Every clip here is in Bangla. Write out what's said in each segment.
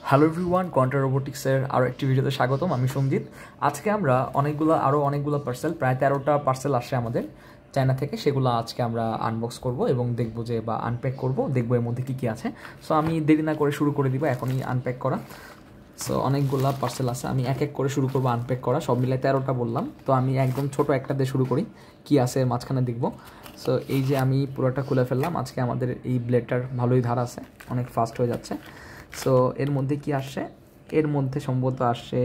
হ্যালো এভরিওয়ান, কোয়ান্টা রোবোটিক্সের আরও একটি ভিডিওতে স্বাগতম। আমি সঞ্জিত। আজকে আমরা অনেকগুলো পার্সেল, প্রায় 13টা পার্সেল আসে আমাদের চায়না থেকে। সেগুলো আজকে আমরা আনবক্স করব এবং দেখব যে বা আনপ্যাক করব, দেখব এর মধ্যে কী কী আছে। সো আমি দেরি না করে শুরু করে দিব এখনই আনপ্যাক করা। সো অনেকগুলো পার্সেল আছে, আমি এক এক করে শুরু করবো আনপ্যাক করা। সব মিলে 13টা বললাম, তো আমি একদম ছোট একটা দিয়ে শুরু করি, কী আছে এর মাঝখানে দেখব। সো এই যে আমি পুরোটা খুলে ফেললাম। আজকে আমাদের এই ব্লেডটার ভালোই ধার আছে, অনেক ফাস্ট হয়ে যাচ্ছে। সো এর মধ্যে কি আসে? এর মধ্যে সম্ভবত আসে,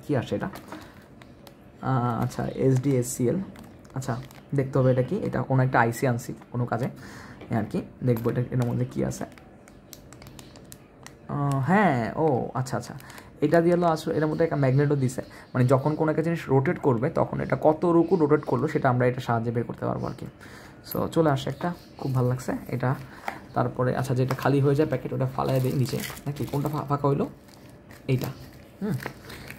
কি আসে এটা? আচ্ছা, SDSCL। আচ্ছা, দেখতে হবে এটা কি। এটা কোনো একটা আইসি আনছি কোনো কাজে আর কি। দেখবো এটা এর মধ্যে কি আছে। হ্যাঁ, ও আচ্ছা আচ্ছা, এটা দিয়ে হলো আসলে এর মধ্যে একটা ম্যাগনেটও দিছে। মানে যখন কোনো একটা জিনিস রোটেট করবে তখন এটা কতটুকু রোটেট করলো সেটা আমরা এটা সাহায্যে বের করতে পারবো আর কি। সো চলে আসে একটা, খুব ভালো লাগছে এটা। তারপরে আচ্ছা, যেটা খালি হয়ে যায় প্যাকেট ওটা ফালাই দিই নিচে নাকি, কোনটা ফাঁকা হইলো? এইটা।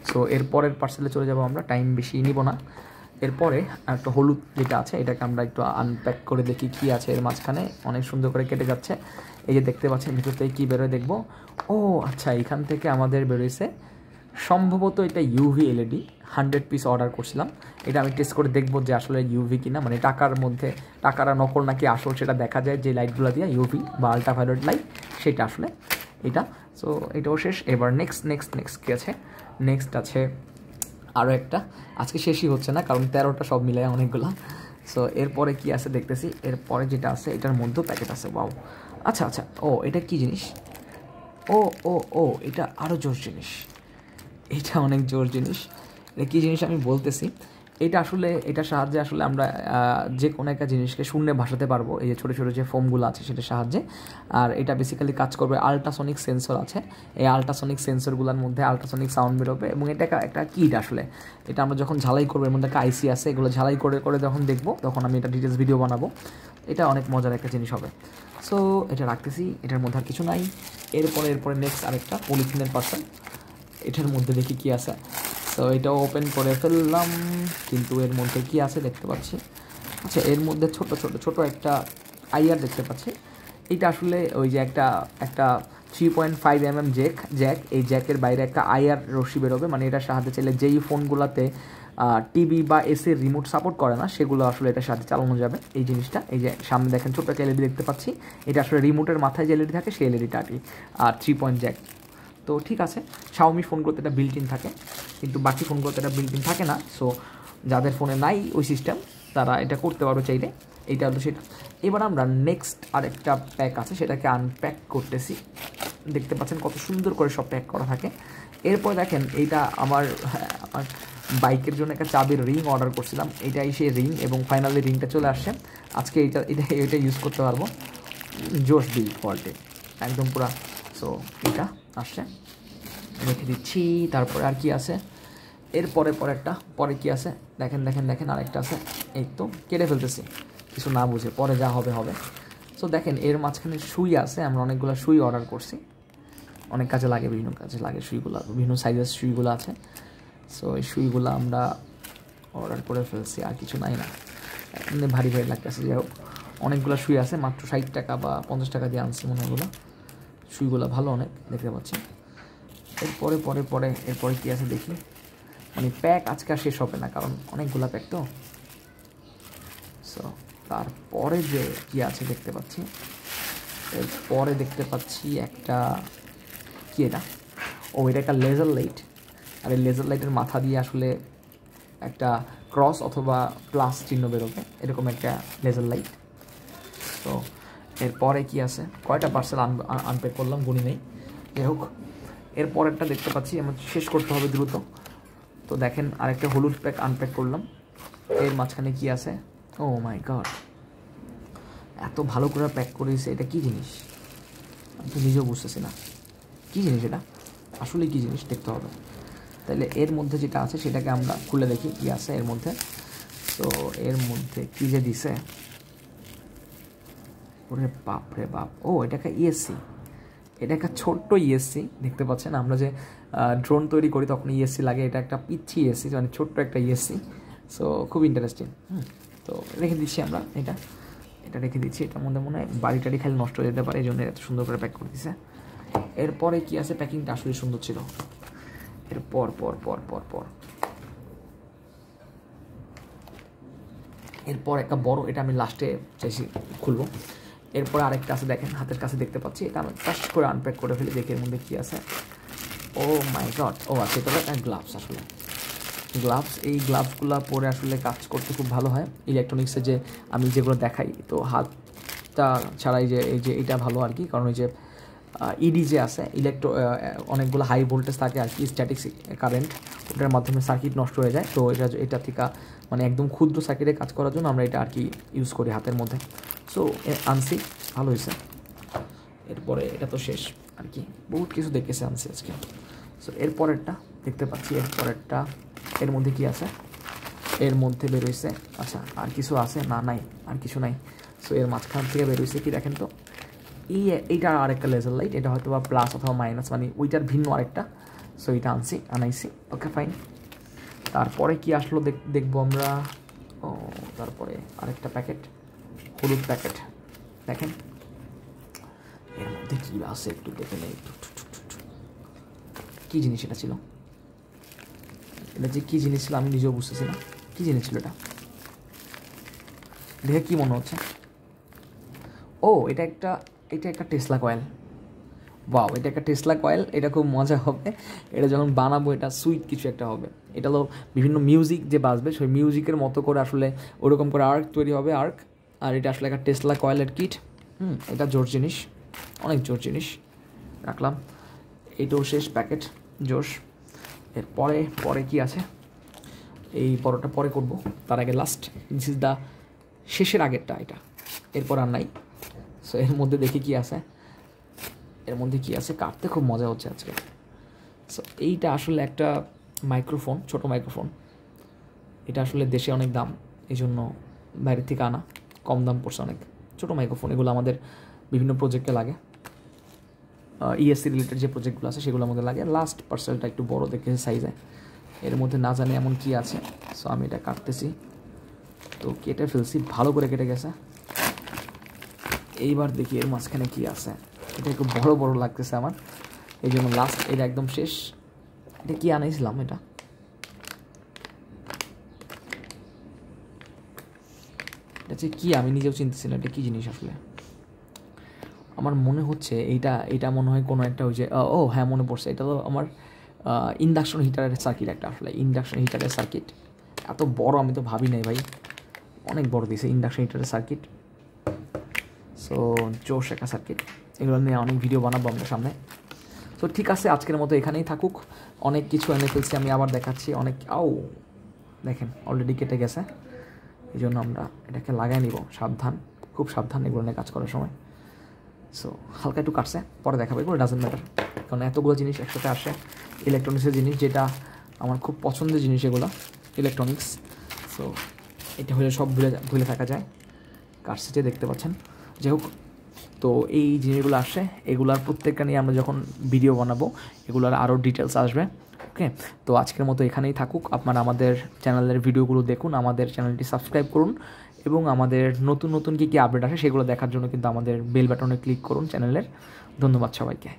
সো এরপরের পার্সেলে চলে যাব আমরা, টাইম বেশি নিব না। এরপরে একটা হলুদ যেটা আছে এটাকে আমরা একটু আনপ্যাক করে দেখি কী আছে এর মাঝখানে। অনেক সুন্দর করে কেটে যাচ্ছে, এই যে দেখতে পাচ্ছেন ভিতর থেকে কী বেরোয় দেখব। ও আচ্ছা, এখান থেকে আমাদের বেরোইছে সম্ভবত এটা ইউভি এলইডি। 100 পিস অর্ডার করছিলাম। এটা আমি টেস্ট করে দেখবো যে আসলে ইউভি কিনা, মানে টাকার মধ্যে টাকারা নকল নাকি আসল সেটা দেখা যায় যে লাইটগুলো দিয়ে, ইউভি বা আল্ট্রাভায়োলেট লাইট, সেটা আসলে এটা। সো এটাও শেষ। এবার নেক্সট কী আছে? নেক্সট আছে আরও একটা, আজকে শেষই হচ্ছে না কারণ 13টা সব মিলায় অনেকগুলো। সো এরপরে কি আছে দেখতেছি। এরপরে যেটা আছে এটার মধ্যেও প্যাকেট আছে। ওয়াও, আচ্ছা আচ্ছা, ও এটা কি জিনিস? ও ও ও এটা আরও জোর জিনিস, এটা অনেক জোর জিনিস। এটা কী জিনিস আমি বলতেছি। এটা আসলে এটার সাহায্যে আসলে আমরা যে কোনো একটা জিনিসকে শূন্যে ভাসাতে পারবো, এই যে ছোটো ছোটো যে ফোমগুলো আছে সেটার সাহায্যে। আর এটা বেসিক্যালি কাজ করবে, আল্ট্রাসনিক সেন্সর আছে। এই আল্ট্রাসনিক সেন্সরগুলোর মধ্যে আল্ট্রাসনিক সাউন্ড বেরোবে এবং এটা একটা কিট আসলে। এটা আমরা যখন ঝালাই করবো, এর মধ্যে একটা আইসি আছে, এগুলো ঝালাই করে করে যখন দেখবো তখন আমি এটা ডিটেলস ভিডিও বানাবো। এটা অনেক মজার একটা জিনিস হবে। সো এটা রাখতেছি, এটার মধ্যে আর কিছু নাই। এরপরে নেক্সট আরেকটা পলিথিনের পার্সেল, এটার মধ্যে দেখি কি আছে। তো এটাও ওপেন করে ফেললাম, কিন্তু এর মধ্যে কি আছে দেখতে পাচ্ছি। আচ্ছা, এর মধ্যে ছোট একটা আইআর দেখতে পাচ্ছি। এইটা আসলে ওই যে একটা 3.5 mm জ্যাক। এই জ্যাকের বাইরে একটা আইআর রশ্মি বেরোবে, মানে এটার সাহায্যে চাইলে যেই ফোনগুলোতে টিভি বা এসির রিমোট সাপোর্ট করে না সেগুলো আসলে এটার সাহায্যে চালানো যাবে। এই জিনিসটা, এই যে সামনে দেখেন ছোট্ট একটা এলইডি দেখতে পাচ্ছি। এটা আসলে রিমোটের মাথায় যে এলইডি থাকে সেই এলইডিটা আর কি। আর 3 জ্যাক। তো ঠিক আছে, শাওমি ফোনগুলোতে এটা বিল্ট ইন থাকে, কিন্তু বাকি ফোনগুলোতে এটা বিল্ট ইন থাকে না। সো যাদের ফোনে নাই ওই সিস্টেম তারা এটা করতে পারবে চাইলে। এইটা হলো সেটা। এবার আমরা নেক্সট আরেকটা প্যাক আছে সেটাকে আনপ্যাক করতেছি। দেখতে পাচ্ছেন কত সুন্দর করে সব প্যাক করা থাকে। এরপর দেখেন এইটা আমার বাইকের জন্য একটা চাবির রিং অর্ডার করছিলাম, এটাই সেই রিং এবং ফাইনালি রিংটা চলে আসছে। আজকে এটা ইউজ করতে পারবো। জোশ বিল কোয়ালিটি একদম পুরা। সো এটা আসছে, রেখে দিচ্ছি। তারপরে আর কি আছে এরপরে পরে কি আছে দেখেন আরেকটা আছে। এই তো কেটে ফেলতেছি কিছু না বুঝে, পরে যা হবে হবে। সো দেখেন এর মাঝখানে সুই আছে, আমরা অনেকগুলো সুই অর্ডার করছি, অনেক কাজে লাগে, বিভিন্ন কাজে লাগে সুইগুলো, বিভিন্ন সাইজের সুইগুলো আছে। সো এই সুইগুলো আমরা অর্ডার করে ফেলছি, আর কিছু নাই না, এমনি ভারী লাগতেছে। যাই হোক, অনেকগুলো সুই আছে, মাত্র 60 টাকা বা 50 টাকা দিয়ে আনছি মনে হলো। সুইগুলো ভালো অনেক দেখতে পাচ্ছি। এরপরে কী আছে দেখি। মানে প্যাক আজকে আর শেষ হবে না কারণ অনেকগুলো প্যাক তো। সো তারপরে যে কী আছে দেখতে পাচ্ছি, এরপরে দেখতে পাচ্ছি একটা কি, এটা এটা একটা লেজার লাইট। আর এই লেজার লাইটের মাথা দিয়ে আসলে একটা ক্রস অথবা প্লাস চিহ্ন বেরোবে, এরকম একটা লেজার লাইট। তো এরপরে কি আছে, কয়টা পার্সেল আনপ্যাক করলাম গুনি নেই। যাই হোক, এরপরেরটা দেখতে পাচ্ছি আমার শেষ করতে হবে দ্রুত। তো দেখেন আরেকটা হলুদ প্যাক আনপ্যাক করলাম। এর মাঝখানে কি আছে? ও মাই গড, এত ভালো করে প্যাক করেছে, এটা কি জিনিস আমি তো নিজেও বুঝতেছি না কী জিনিস এটা, আসলে কী জিনিস দেখতে হবে। তাহলে এর মধ্যে যেটা আছে সেটাকে আমরা খুলে দেখি কী আছে এর মধ্যে। তো এর মধ্যে কী যে দিছে, ওরে বাপ রে বাপ, ও এটা একটা ইএসসি। এটা একটা ছোট্ট ইএসসি দেখতে পাচ্ছেন, আমরা যে ড্রোন তৈরি করি তখন ইএসসি লাগে, এটা একটা পিচ্ছি ইএসসি, মানে ছোট্ট একটা ইএসসি। সো খুব ইন্টারেস্টিং। তো রেখে দিচ্ছি আমরা এটা রেখে দিচ্ছি। এটার মধ্যে মনে হয় বাড়ি টাড়ি খালি নষ্ট হয়ে যেতে পারে, এই জন্য এত সুন্দর করে প্যাক করে দিচ্ছে। এরপরে কি আছে, প্যাকিংটা আসলে সুন্দর ছিল। এরপর পর পর পর পর এরপর একটা বড়, এটা আমি লাস্টে চাইছি খুলবো। এরপর আরেকটা আছে, দেখেন হাতের কাছে দেখতে পাচ্ছি, এটা আমি ফার্স্ট করে আনপ্যাক করে ফেলি, দেখি এর মধ্যে কী আছে। ও মাই গড, ও আচ্ছা, এটা গ্লাভস। আসলে গ্লাভস, এই গ্লাভসগুলো পরে আসলে কাজ করতে খুব ভালো হয় ইলেকট্রনিক্সে, যে আমি যেগুলো দেখাই, তো হাতটা ছাড়াই যে এই যে এটা ভালো আর কি, কারণ ওই যে ইডি যে আছে অনেকগুলো হাই ভোল্টেজ থাকে আর কি, স্ট্যাটিক কারেন্ট, ওটার মাধ্যমে সার্কিট নষ্ট হয়ে যায়। তো এটা থেকে মানে একদম ক্ষুদ্র সার্কিটে কাজ করার জন্য আমরা এটা আর কি ইউজ করি হাতের মধ্যে। সো আনসি, ভালো হয়েছে। এরপরে এটা তো শেষ আর কি, বহুত কিছু দেখেছে আনসি আজকে। সো এরপরেরটা দেখতে পাচ্ছি, এরপরেরটা এর মধ্যে কি আছে, এর মধ্যে বেরোইছে, আচ্ছা আর কিছু আছে না, নাই আর কিছু নাই। সো এর মাঝখান থেকে বেরোইছে কি দেখেন তো, এইটার আরেকটা লেজার লাইট, এটা হয়তো বা প্লাস অথবা মাইনাস, মানে ওইটার ভিন্ন আরেকটা। সো এটা আনাইছি, ওকে ফাইন। তারপরে কি আসলো দেখবো আমরা। ও তারপরে আরেকটা প্যাকেট, হলুদ প্যাকেট, দেখেন এর মধ্যে কী আছে একটু দেখে নেই। কী জিনিস এটা ছিল, এটা যে কী জিনিস ছিল আমি নিজেও বুঝতেছি না কী জিনিস ছিল এটা, দেখে কী মনে হচ্ছে। ও এটা একটা টেসলা কয়েল। বাও, এটা একটা টেসলা কয়েল, এটা খুব মজা হবে। এটা যখন বানাবো এটা সুইট কিছু একটা হবে। এটা হলো বিভিন্ন মিউজিক যে বাজবে, সেই মিউজিকের মতো করে আসলে ওরকম করে আর্ক তৈরি হবে, আর্ক। আর এটা আসলে একটা টেসলা কয়েলের কিট। এটা জোর জিনিস, অনেক জোর জিনিস, রাখলাম। এইটাও শেষ প্যাকেট, জোশ। পরে কি আছে, এই পরোটা পরে করব, তার আগে লাস্ট, দিস ইজ দ্য শেষের আগেরটা এটা, এরপর আর নাই। সো এর মধ্যে দেখি কি আছে, এর মধ্যে কী আছে, কাটতে খুব মজা হচ্ছে আজকে। সো এইটা আসলে একটা মাইক্রোফোন, ছোট মাইক্রোফোন। এটা আসলে দেশে অনেক দাম, এই জন্য বাইরের থেকে আনা, কম দাম পড়ছে অনেক। ছোটো মাইক্রোফোন, এগুলো আমাদের বিভিন্ন প্রজেক্টে লাগে, ইএসসি রিলেটেড যে প্রজেক্টগুলো আছে সেগুলোর মধ্যে লাগে। লাস্ট পার্সেলটা একটু বড় দেখে সাইজে, এর মধ্যে না জানি এমন কি আছে। সো আমি এটা কাটতেছি, তো কেটে ফেলছি, ভালো করে কেটে গেছে। এইবার দেখি এর মাঝখানে কী আছে, এটা একটু বড় বড় লাগতেছে আমার, এই জন্য লাস্ট এটা একদম শেষ। এটা কি আনাইছিলাম, এটা যে কি আমি নিজেও চিনতেছি না এটা কী জিনিস আসলে। আমার মনে হচ্ছে এইটা মনে হয় কোনো একটা, ওই যে ও হ্যাঁ মনে পড়ছে, এটা তো আমার ইন্ডাকশন হিটারের সার্কিট একটা, আসলে ইন্ডাকশন হিটারের সার্কিট। এত বড় আমি তো ভাবি নাই ভাই, অনেক বড় দিয়েছে ইন্ডাকশন হিটারের সার্কিট। সো জোশ একটা সার্কিট, এগুলো নিয়ে অনেক ভিডিও বানাবো আমরা সামনে। তো ঠিক আছে, আজকের মতো এখানেই থাকুক। অনেক কিছু এনে ফেলছি আমি, আবার দেখাচ্ছি অনেক। দেখেন অলরেডি কেটে গেছে, এই জন্য আমরা এটাকে লাগাই নিব, সাবধান, খুব সাবধান এগুলো নিয়ে কাজ করার সময়। সো হালকা একটু কাটছে, পরে দেখাবো, এগুলো ডাজেন্ট ম্যাটার, কারণ এতগুলো জিনিস একসাথে আসে, ইলেকট্রনিক্সের জিনিস, যেটা আমার খুব পছন্দের জিনিস এগুলো ইলেকট্রনিক্স। সো এটা হলে সব ভুলে থাকা যায়, কাটছে দেখতে পাচ্ছেন। যাই হোক, তো এই জিনিসগুলো আসে, এগুলার প্রত্যেকটা নিয়ে আমরা যখন ভিডিও বানাবো এগুলোর আরও ডিটেলস আসবে। ওকে, তো আজকের মতো এখানেই থাকুক। আপনারা আমাদের চ্যানেলের ভিডিওগুলো দেখুন, আমাদের চ্যানেলটি সাবস্ক্রাইব করুন, এবং আমাদের নতুন নতুন কী আপডেট আসে সেগুলো দেখার জন্য কিন্তু আমাদের বেল বাটনে ক্লিক করুন চ্যানেলের। ধন্যবাদ সবাইকে।